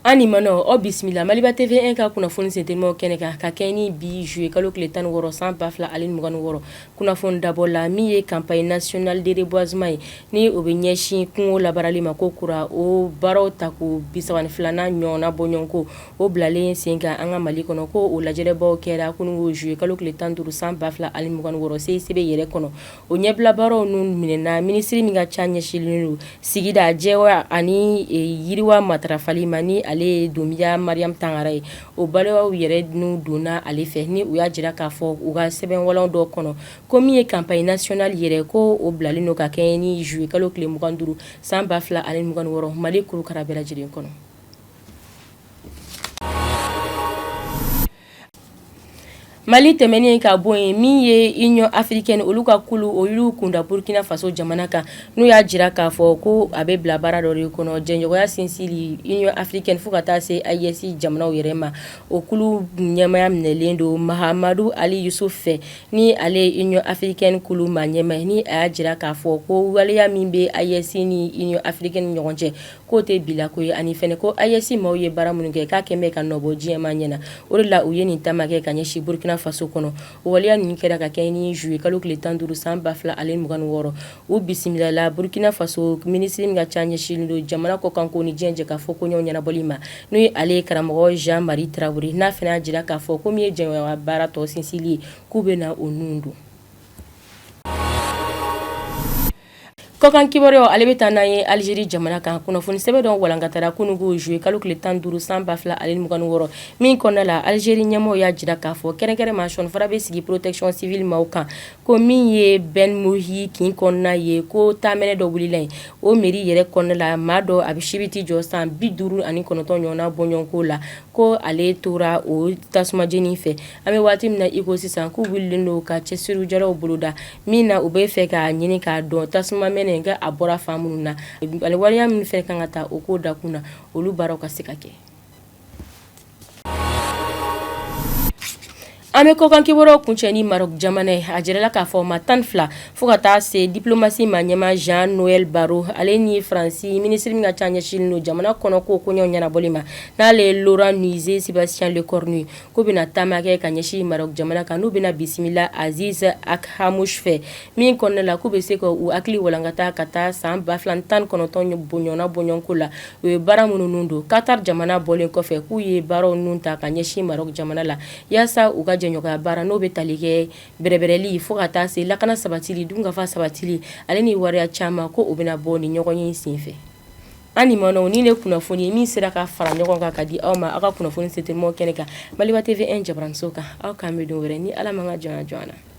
Ani mano o bismillah Maliba TV 1 ka kunnafoni sentemo kɛnɛ kan ka kɛ ni bi juillet kalo tile 16 san 2026 kunnafoni dabɔ la min ye campagne nationale de reboisement ye ni o bɛ ɲɛsin kungo labarali ma ko kura o baaraw ta ko 32nan ɲɔgɔnna bɔɲɔgɔn ko o bilalen sen kan an ka Mali kɔnɔ ko o lajɛrɛbaw kɛra kunungo juillet kalo tile 15 san 2026 CICB yɛrɛ kɔnɔ o ɲɛbila baaraw nu minɛna ministre min ka ca ɲɛsinlen do sigida jɛwa ani yiriwa matarafali ma ni ale Dunbiya Mariam Tangara ye o balimaw yɛrɛ nu donna ale fɛ ni u y'a jira k'a fɔ u ka sɛbɛnwalaw dɔ kɔnɔ ko min ye campagne nationale yɛrɛ ko o bilalen no ka kɛ ni juillet kalo tile 25 san 2026 Mali kurukara bɛɛ lajɛlen kɔnɔ. Mali tɛmɛnen ka bɔ yen min ye Union africaine olu ka kulu olu kunda Burkina Faso jamana kan n'u y'a jira k'a fɔ ko a bɛ bila baara dɔ de kɔnɔ jɛɲɔgɔnya sinsinli Union africaine fo ka taa se AES jamanaw yɛrɛ ma o kulu ɲɛmaya minɛlen do Mahamadu Ali Yusuf fɛ ni ale Union africaine kulu ma ɲɛma ni a y'a jira k'a fɔ ko waleya min bɛ AES ni Union africaine ɲɔgɔn cɛ k'o tɛ bila ko ye ani fɛnɛ ko AES maaw ye baara minnu kɛ k'a kɛn bɛ ka nɔbɔ diɲɛma ɲɛna o de la u ye nin taama kɛ ka ɲɛsin Burkina Faso kɔnɔ o waleya ninnu kɛra ka kɛ ni juillet kalo tile 15 san 2026 u bisimila la Burkina Faso ministre min ka ca ɲɛsinlen do jamana kɔkanko ni diɲɛ jɛ ka fɔ koɲɛw ɲɛnabɔli ma n'o ye ale karamɔgɔ Jean-Marie Traoré n'a fɛnɛ y'a jira k'a fɔ ko min ye jɛɲɔgɔnya baara tɔ sinsinli ye k'u bɛna o nun don. Kɔkan kibaruyaw ale bɛ taa n'an ye Algérie jamana kan kunnafoni sɛbɛn dɔ walankatara kunungo juillet kalo tile 15 san 2026 min kɔnɔna la Algérie ɲɛmɔgɔw y'a jira k'a fɔ kɛrɛnkɛrɛnma sɔnfara bɛ sigi protection civile maaw kan ko min ye Ben Mohi kin kɔnɔna ye ko taamɛnɛ dɔ wulila yen o mairie yɛrɛ kɔnɔna la maa dɔ a bɛ sibiti jɔ san 59 ɲɔgɔnna bɔɲɔgɔnko la ko ale tora o tasuma jeni fɛ an bɛ waati min na i ko sisan k'u wulilen do ka cɛsiriw boloda min na u bɛ fɛ k'a ɲini k'a dɔn tasuma mɛnɛ nga a bɔra fan minnu na ale waleya min fɛ kan ka taa o ko dakun na olu baaraw ka se ka kɛ. An bɛ kɔkan kibaruyaw kuncɛ ni Maroc jamana ye a jirala k'a fɔ ma 12 fo ka taa se diplomatie ma ɲɛma Jean-Noël Barrot ale ni Faransi ministre min ka ca ɲɛsinlen do jamana kɔnɔ ko koɲɛw ɲɛnabɔli ma n'ale Laurent Nunez Sébastien Lecornu ko bɛna taama kɛ ka ɲɛsin Maroc jamana kan n'u bɛna bisimila Aziz Ak Hamouche fɛ min kɔnɔna la k'u bɛ se ka u hakili walankata ka taa san 2019 ɲɔgɔnna bɔɲɔgɔnko la u ye baara minnu nun do Qatar jamana bɔlen kɔfɛ k'u ye baaraw nun ta ka ɲɛsin Maroc jamana la yaasa u ka ɲɔgɔnya baara n'o bɛ tali kɛ bɛrɛbɛrɛli fo ka taa se lakana sabatili dunkafa sabatili ale ni wariya caman ko o bɛna bɔ ni ɲɔgɔn ye sen fɛ. Ani mano ni ne kunnafoni min sera ka fara ɲɔgɔn kan ka di aw ma aw ka kunnafoni sentemo kɛnɛ kan Maliba TV 1 jabaranso kan aw k'an bɛ don wɛrɛ ni Ala man ka jɔn na.